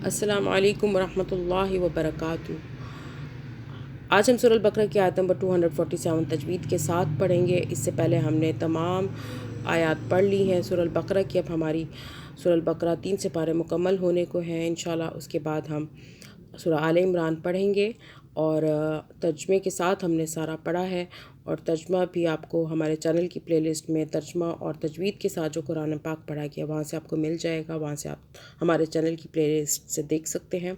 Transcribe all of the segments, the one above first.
अस्सलामु अलैकुम वरहमतुल्लाहि वबरकातुहू। आज हम सूरह बकरा की आयत नंबर 247 तजवीद के साथ पढ़ेंगे। इससे पहले हमने तमाम आयत पढ़ ली हैं सूरह बकरा की। अब हमारी सूरह बकरा 3 सिपारे मुकम्मल होने को हैं इंशाल्लाह। उसके बाद हम सूरह आले इमरान पढ़ेंगे और तर्जमे के साथ हमने सारा पढ़ा है। और तर्जमा भी आपको हमारे चैनल की प्लेलिस्ट में तर्जमा और तजवीद के साथ जो कुरान पाक पढ़ा गया वहाँ से आपको मिल जाएगा। वहाँ से आप हमारे चैनल की प्लेलिस्ट से देख सकते हैं।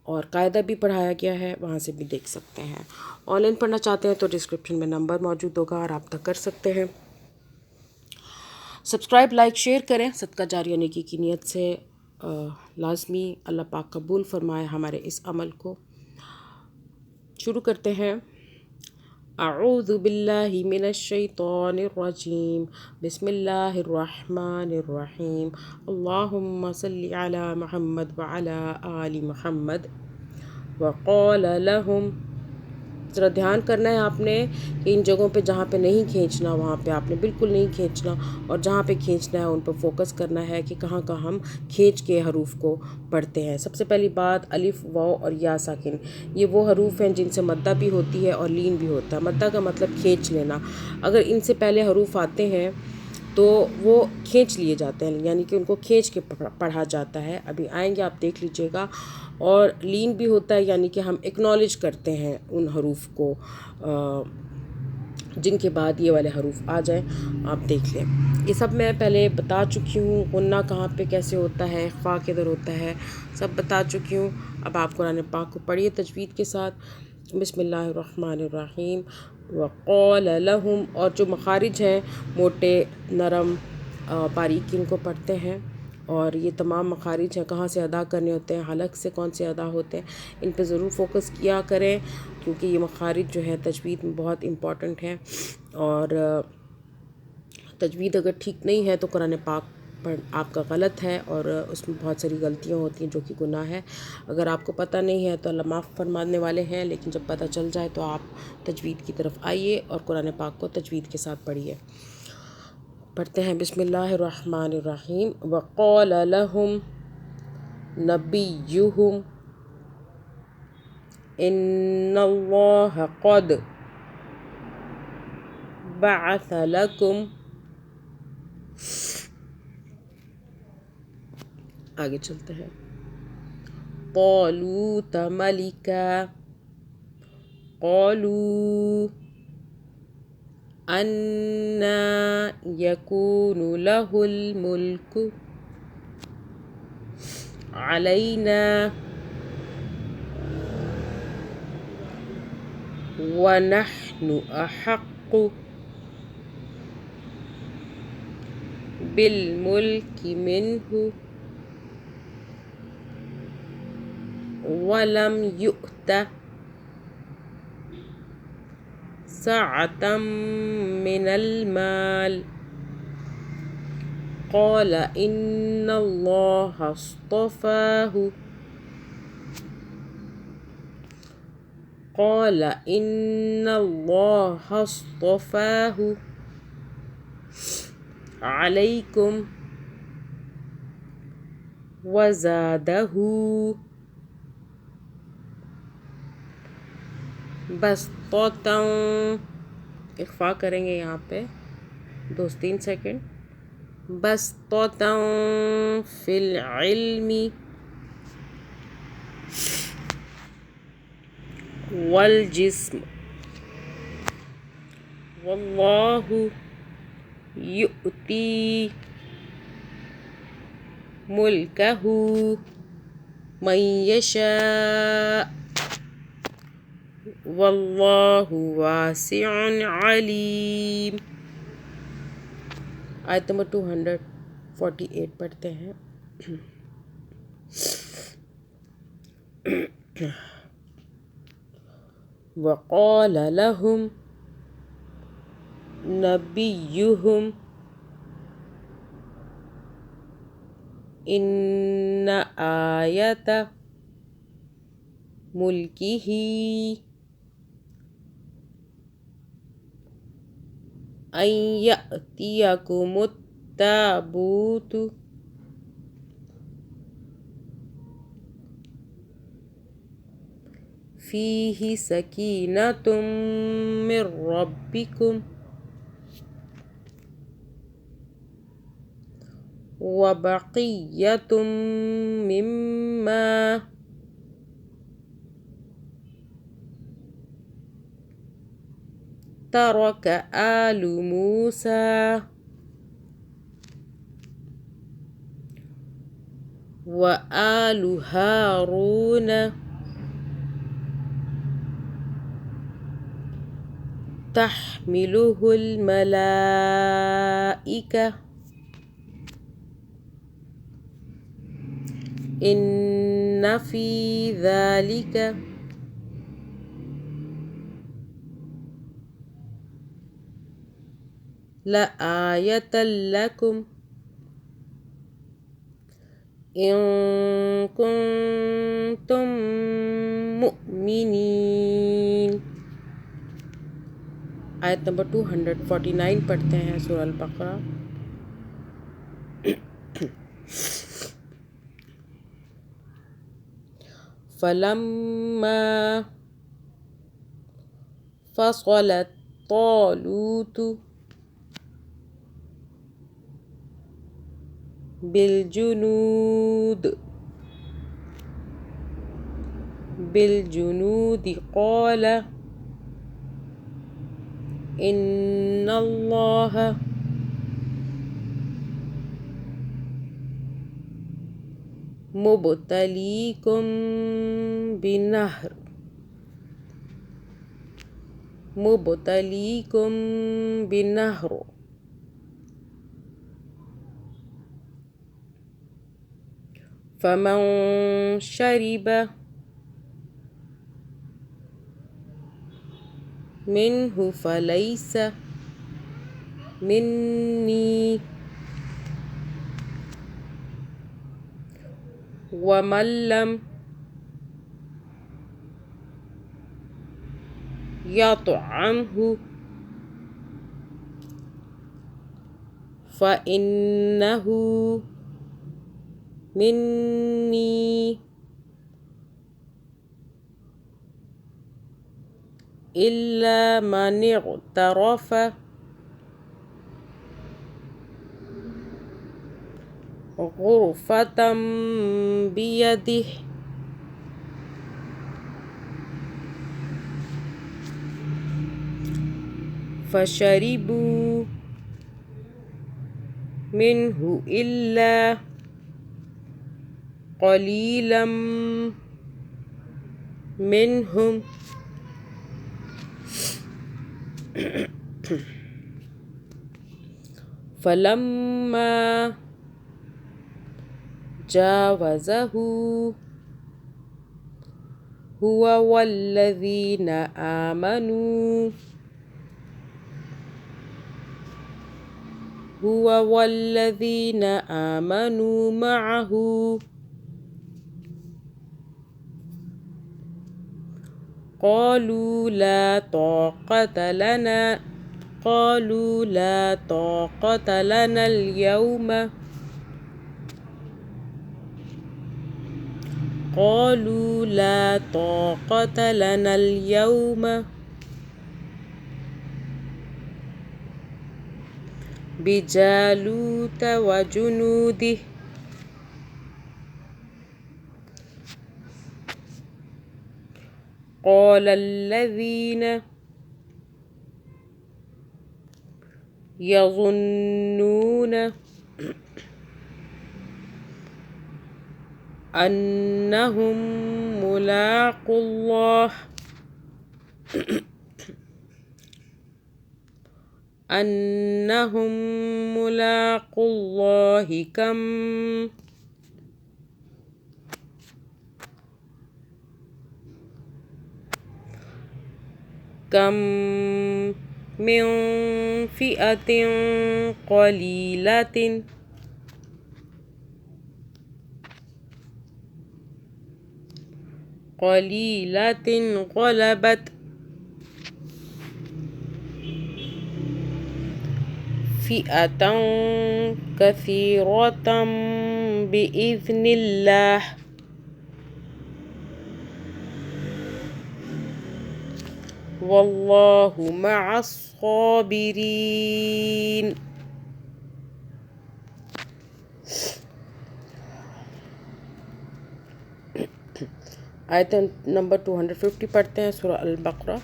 और कायदा भी पढ़ाया गया है, वहाँ से भी देख सकते हैं। ऑनलाइन पढ़ना चाहते हैं तो डिस्क्रिप्शन में नंबर मौजूद होगा और रब्ता कर सकते हैं। सब्सक्राइब, लाइक, शेयर करें। सदका जारिया नेकी की नीयत से लाजमी अल्लाह पाक कबूल फरमाए हमारे इस अमल को। शुरू करते हैं। अऊज़ु बिल्लाहि मिनश शैतानिर रजीम। बिस्मिल्लाहिर्रहमानिर्रहीम। अल्लाहुम्मा सल्लि अला मुहम्मद व अला आलि मुहम्मद व क़ाल लहुम। ज़रा ध्यान करना है आपने कि इन जगहों पे जहाँ पे नहीं खींचना वहाँ पे आपने बिल्कुल नहीं खींचना, और जहाँ पे खींचना है उन पर फोकस करना है कि कहाँ कहाँ हम खींच के हरूफ को पढ़ते हैं। सबसे पहली बात, अलिफ, वाव और या साकिन, ये वो हरूफ हैं जिनसे मद्दा भी होती है और लीन भी होता है। मद्दा का मतलब खींच लेना। अगर इनसे पहले हरूफ आते हैं तो वो खींच लिए जाते हैं, यानी कि उनको खींच के पढ़ा जाता है। अभी आएंगे, आप देख लीजिएगा। और लीन भी होता है, यानी कि हम एक्नॉलेज करते हैं उन हरूफ को जिनके बाद ये वाले हरूफ आ जाएं। आप देख लें, ये सब मैं पहले बता चुकी हूँ। गुन्ना कहाँ पे कैसे होता है, इख्फा किधर होता है, सब बता चुकी हूँ। अब आप कुरान पाक को पढ़िए तजवीद के साथ। बिस्मिल्लाहिर्रहमानिर्रहीम व क़ाल लहुम। और जो मखारिज हैं, मोटे, नरम, बारीक, इनको पढ़ते हैं। और ये तमाम मखारिज हैं, कहाँ से अदा करने होते हैं, हलक से कौन से अदा होते हैं, इन पे ज़रूर फोकस किया करें, क्योंकि ये मखारिज जो है तजवीद में बहुत इम्पॉर्टेंट है। और तजवीद अगर ठीक नहीं है तो कुरान पाक पर आपका गलत है और उसमें बहुत सारी गलतियाँ होती हैं जो कि गुनाह है। अगर आपको पता नहीं है तो अल्लाह माफ़ फरमाने वाले हैं, लेकिन जब पता चल जाए तो आप तजवीद की तरफ आइए और कुरान पाक को तजवीद के साथ पढ़िए। पढ़ते हैं। बिस्मिल्लाहिर्रहमानिर्रहीम व क़ाल लहुम नबियुहुम इन्नल्लाह क़द बअस लकुम। आगे चलते हैं। क़ालूत मलिका, क़ालू अन्ना यकूनु लहुल मुल्कु अलैना व नहनु अहक्कु बिल मुल्कि मिन्हु वलम युअत सअतम मिनल माल। क़ाल इन्नल्लाह अस्तफ़ाहु, क़ाल इन्नल्लाह अस्तफ़ाहु अलैकुम वज़ादहु बस्ततन। इख्फा करेंगे यहाँ पे 2-3 सेकंड। बस्ततन फिल इल्मी वल जिस्म वल्लाहु युअती मुल्कहु मन यशा वल्लाहु वासिउन अलीम। आयत नंबर 248 पढ़ते हैं। वक़ाल लहुम नबियुहुम इन्न आयत मुल्किही अन यअतियकुमुत ताबूतु فيه سكينة من ربكم وبقية مما ترك آل موسى وآل هارون تحمله الملائكة إن في ذلك لآية لكم إن كنتم मुमिनीन। आयत नंबर 249 पढ़ते हैं सूरह अल-बकरा। फलम्मा फ़सल तालूत बिलजुनूद क़ाल इन्नल्लाह मुब्तलीकुम बिनहर फमन शरिब मिन्हु फलैस मिन्नी वमन लम यतअमहु फ़इन्नहु मिन्नी इल्ला मन इग़तरफ़ ग़ुरफ़तम बियदिही फ़शरिबू मिन्हु इल्ला क़लीलम मिन्हुम फलम्मा जावज़हु हुवा वल्लज़ीन आमनू मअहु क़ालू ला ताक़त लना अल-यौम बिजालूत वजुनूदिही क़ाल अल्लज़ीन यज़ुन्नून अन्नहुम मुलाक़ुल्लाहि कम मिन फ़िअतिन क़लीलतिन ग़लबत फ़िअतन कसीरतन बिइज़्निल्लाह वल्लाहु मअस-साबिरीन। आयत नंबर 250 पढ़ते हैं, सूरह अल-बकरा।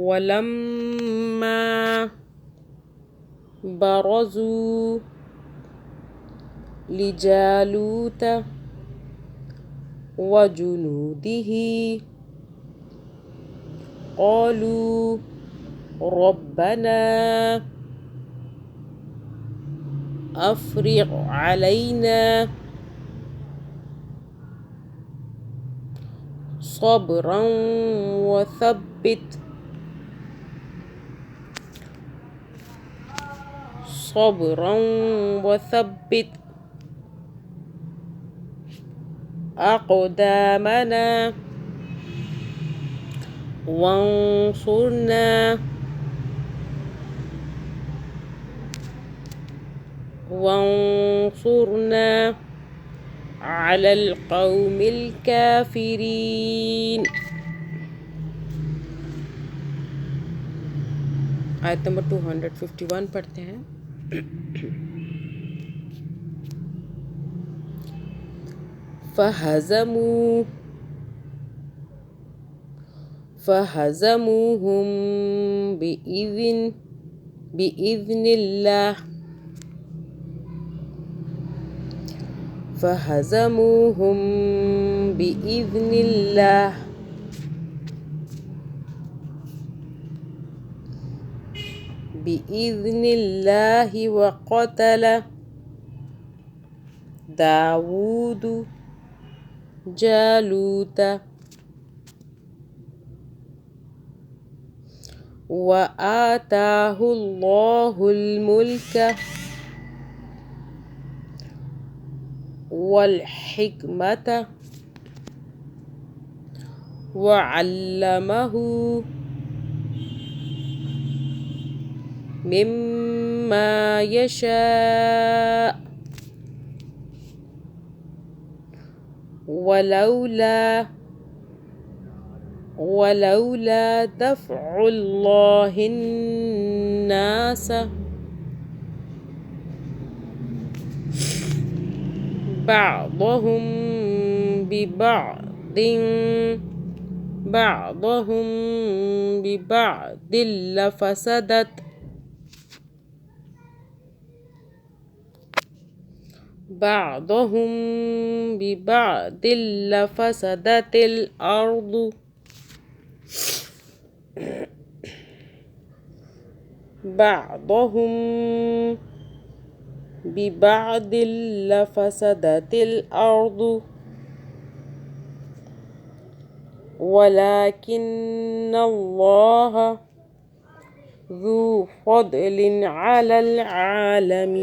वलम्मा बरज़ू लिजालूत वजुनूदिही क़ालू रब्बना अफ़्रिग़ अलैना सब्रन वथब्बित अक़दामना वंसुरना अलल क़ौमिल काफ़िरीन। आयत नंबर 251 पढ़ते हैं। फ़हज़मूहुम बिइज़्निल्लाह फ़हज़मूहुम बिइज़्निल्लाह बिइज़्निल्लाहि वक़तल दाऊद जालूत वआताहुल्लाहुल मुल्क वल हिकमत वअल्लमहु मिम्मा यशा वलौला दफ़उल्लाहिन नास بعضهم ببعض لفسدت الأرض بعضهم ببعض لفسدت الأرض ولكن الله ذو فضل على العالمين।